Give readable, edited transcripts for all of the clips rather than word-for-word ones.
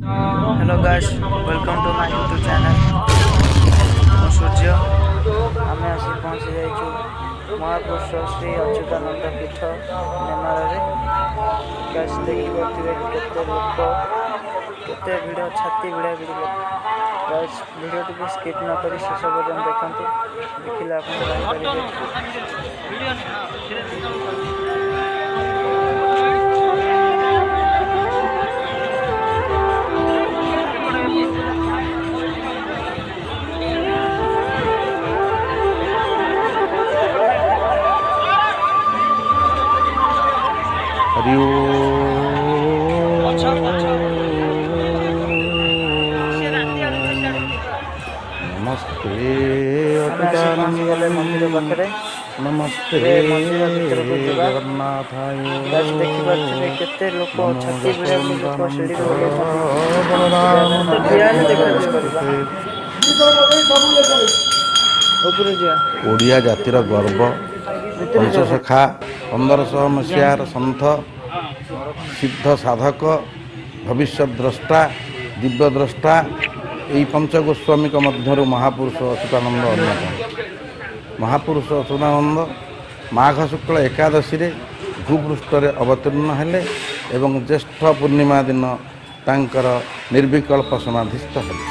Hello guys, welcome to my YouTube channel. सूर्य आम आसी पहुँची जाइए महापुरुष श्री अच्युतानंद पीठ नेमाल। गाइस देखिए केते लोक केते भिड़ छाती भिड़ा भिड़ी लोक। गाइस वीडियो टी स्किप न करी शेष पर्यंत देखते देखिले आप हरि नमस्ते मंदिर पाखे नमस्ते मंदिर भर को जगन्नाथाय देखिए केते लोक छाती भिड़ा लोक सीढ़ी ओडिया जातिर गर्व पंचसखा 1500 मसीहार सन्थ सिद्ध साधक भविष्य द्रष्टा दिव्य द्रष्टा यही पंचगोस्वामी मध्य महापुरुष अच्युतानंद अन्यतम। महापुरुष अच्युतानंद माघ शुक्ल एकादशी रे भूपृष्ठ अवतीर्ण हेले एवं ज्येष्ठ पूर्णिमा दिन तांकर निर्विकल्प समाधिस्थ हेले।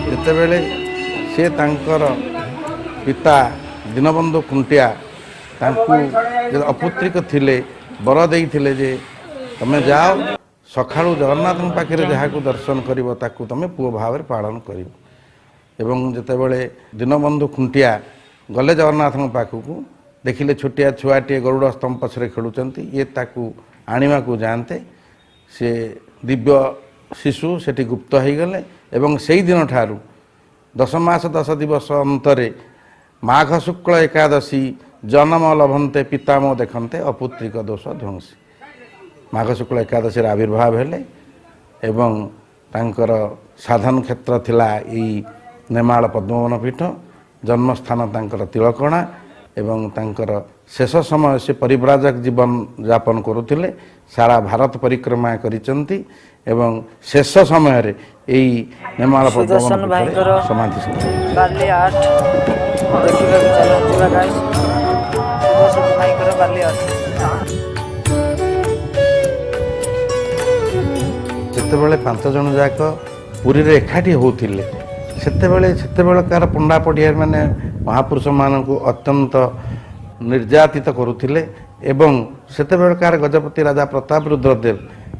ଯେତେବେଳେ ସେ ତାଙ୍କର ପିତା ଦୀନବନ୍ଧୁ ଖୁଣ୍ଟିଆ ତାଙ୍କୁ ଅପୁତ୍ରିକ ଥିଲେ ବର ଦେଇଥିଲେ ଯେ ତମେ ଯାଅ ସକାଳୁ ଜଗନ୍ନାଥଙ୍କ ପାଖରେ ଯାହାକୁ ଦର୍ଶନ କରିବ ତାକୁ ତମେ ପୁଅ ଭାବରେ ପାଳନ କରିବ। ଏବଂ ଯେତେବେଳେ ଦୀନବନ୍ଧୁ ଖୁଣ୍ଟିଆ ଗଲେ ଜଗନ୍ନାଥଙ୍କ ପାଖକୁ ଦେଖିଲେ ଛୋଟିଆ ଛୁଆଟିଏ ଗରୁଡ଼ ସ୍ତମ୍ଭ ପଛରେ ଖେଳୁଛନ୍ତି, ଇଏ ତାକୁ ଆଣିବାକୁ ଯାଆନ୍ତେ ସେ ଦିବ୍ୟ ଶିଶୁ ସେଠି ଗୁପ୍ତ ହୋଇଗଲେ ଏବଂ ସେହି ଦିନ ଠାରୁ 10 ମାସ 10 ଦିବସ ଅନ୍ତରେ ମାଘ ଶୁକ୍ଳ ଏକାଦଶୀ ଜନ୍ମ ଲଭନ୍ତେ ପିତାମହ ଦେଖନ୍ତେ ଅପୁତ୍ରିକ ଦୋଷ ଧ୍ୱଂସୀ। ମାଘ ଶୁକ୍ଳ ଏକାଦଶୀର ଆବିର୍ଭାବ ହେଲେ ଏବଂ ତାଙ୍କର ସାଧନ କ୍ଷେତ୍ର ଥିଲା ଏଇ ନେମାଳ ପଦ୍ମବନ ପୀଠ, ଜନ୍ମସ୍ଥାନ ତାଙ୍କର ତିଳକଣା ଏବଂ ତାଙ୍କର ଶେଷ ସମୟ ସେ ପରିବ୍ରାଜକ ଜୀବନ ଯାପନ କରୁଥିଲେ। ସାରା ଭାରତ ପରିକ୍ରମା କରିଛନ୍ତି ଏବଂ ଶେଷ ସମୟରେ ଏଇ ନେମାଳ ପଦ୍ମବନ ପୀଠରେ ସମାଧିସ୍ଥ। ବାଲି 8 ଦେଖିବାକୁ ଚାଲୁଥିବା ଗାଇସ୍, ସୁଦର୍ଶନ ଭାଇଙ୍କର ବାଲି 8। ଯେତେବେଳେ 5 ଜଣ ଯାକ ପୁରୀରେ ଏକାଠି ହେଉଥିଲେ ସେତେବେଳକାର ପଣ୍ଡା ପଡ଼ିଆ ମାନେ ମହାପୁରୁଷମାନଙ୍କୁ ଅତ୍ୟନ୍ତ ନିର୍ଯାତିତ କରୁଥିଲେ ଏବଂ ସେତେବେଳକାର ଗଜପତି ରାଜା ପ୍ରତାପ ରୁଦ୍ରଦେବ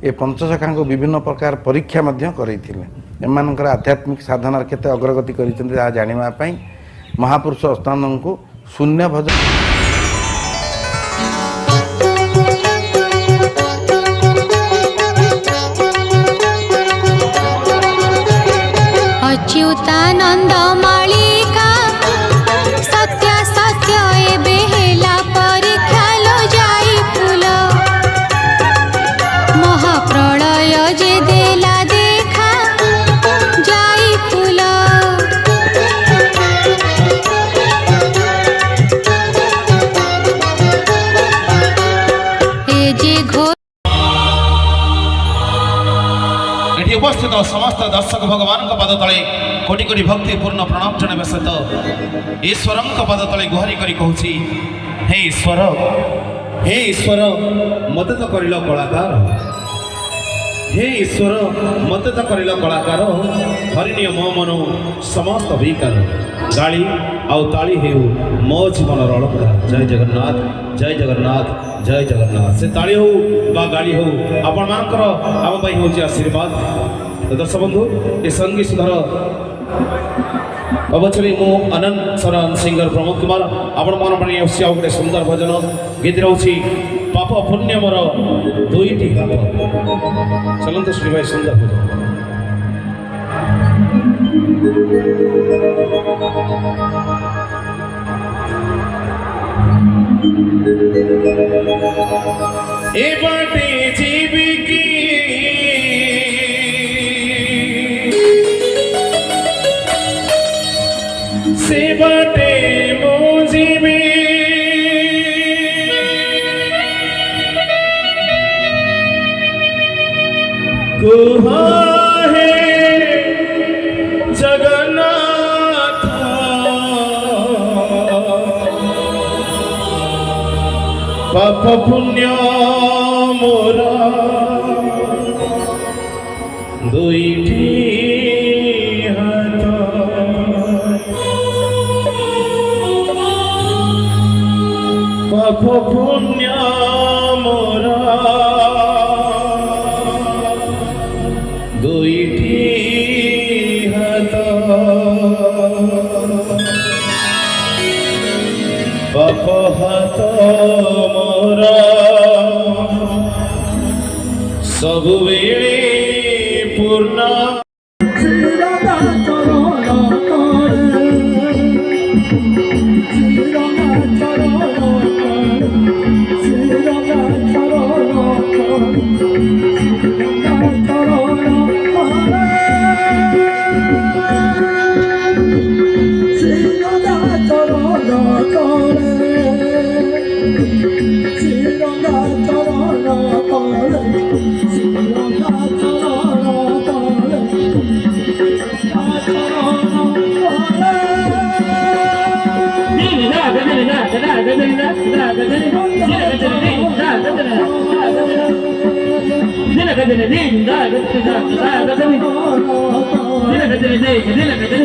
ଏ ପଞ୍ଚସଖାଙ୍କୁ ବିଭିନ୍ନ ପ୍ରକାର ପରୀକ୍ଷା ମଧ୍ୟ କରାଇଥିଲେ। ଏମାନଙ୍କର ଆଧ୍ୟାତ୍ମିକ ସାଧନାର କେତେ ଅଗ୍ରଗତି କରିଛନ୍ତି ତାହା ଜାଣିବା ପାଇଁ ମହାପୁରୁଷ ଅଚ୍ୟୁତାନନ୍ଦଙ୍କୁ ଶୂନ୍ୟ ଭଜନ अच्युतानंद मालिका सत्य सत्य एबे हेला परीक्षा लो जाई फूल महाप्रलय जे देला देखा जाई फूल ए जे घोर उपस्थित समस्त दर्शक भगवान पद तले कोटि कोटि भक्तिपूर्ण प्रणाम जनावा सहित ईश्वर पद तले गुहारी करी कहूँ, हे ईश्वर मत तो कर कलाकार, हे ईश्वर मत तो कर कलाकार, हरिणीय मो मन समस्त विकार गाड़ी आउ ताली हेउ मो जीवन अलंकार। जय जगन्नाथ जय जगन्नाथ जय जगन्नाथ। से ताली हो बा गाड़ी हो आपण मानकर आम पाई हो आशीर्वाद। दर्शक बंधु ये संगीत सुधार अवचरी मु अनंत शरण सिंगर प्रमोद कुमार आपण मान गोटे सुंदर भजन गीत रोचे पाप पुण्य मोर दुईटी घात। चलते श्री भाई सुंदर भजन। ए बाटे जीविकी से बाटे मुझे कुहा है जगन्नाथ पाप पुण्य मोरा दुईटी हाथ पाप पुण्य मोरा दुईटी हाथ पाप हाथ मोरा सबुबेले पूर्ण Dile que